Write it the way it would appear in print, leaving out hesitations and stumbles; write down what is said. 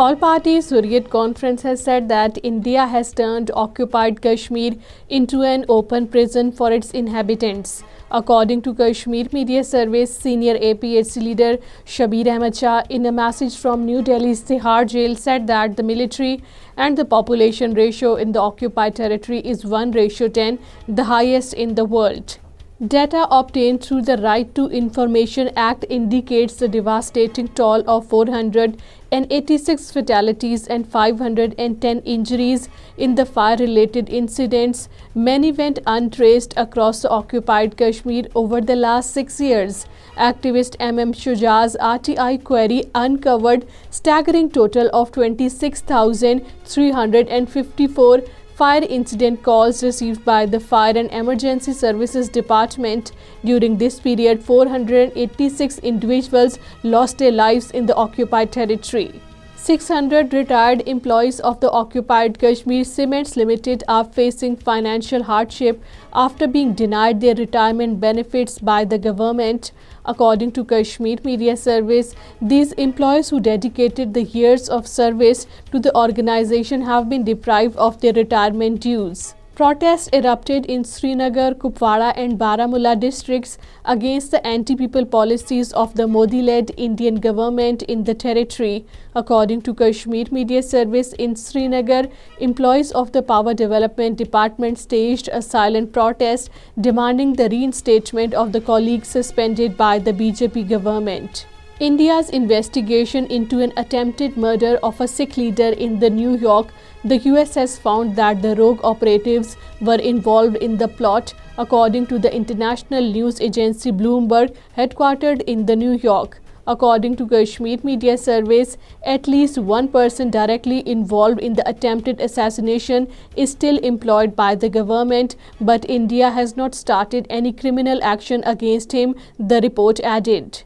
All parties Hurriyat conference has said that India has turned occupied Kashmir into an open prison for its inhabitants. According to Kashmir Media Service senior APHC leader Shabbir Shah, in a message from New Delhi's Tihar jail, said that the military and the population ratio in the occupied territory is 1:10, the highest in the world. Data obtained through the Right to Information Act indicates the devastating toll of 486 fatalities and 510 injuries in the fire-related incidents. Many went untraced across the occupied Kashmir over the last 6 years. Activist Shujaa's RTI query uncovered staggering total of 26,354 fire incident calls received by the Fire and Emergency Services Department. During this period, 486 individuals lost their lives in the occupied territory. 600 retired employees of the occupied Kashmir Cements Limited are facing financial hardship after being denied their retirement benefits by the government. According to Kashmir Media Service, these employees who dedicated the years of service to the organization have been deprived of their retirement dues. Protests erupted in Srinagar, Kupwara and Baramulla districts against the anti-people policies of the Modi-led Indian government in the territory. According to Kashmir Media Service, in Srinagar, employees of the Power Development Department staged a silent protest demanding the reinstatement of the colleagues suspended by the BJP government. India's investigation into an attempted murder of a Sikh leader in New York, the US has found that the rogue operatives were involved in the plot. According to the international news agency Bloomberg, headquartered in New York. According to Kashmir Media Service, at least one person directly involved in the attempted assassination is still employed by the government, but India has not started any criminal action against him, the report added.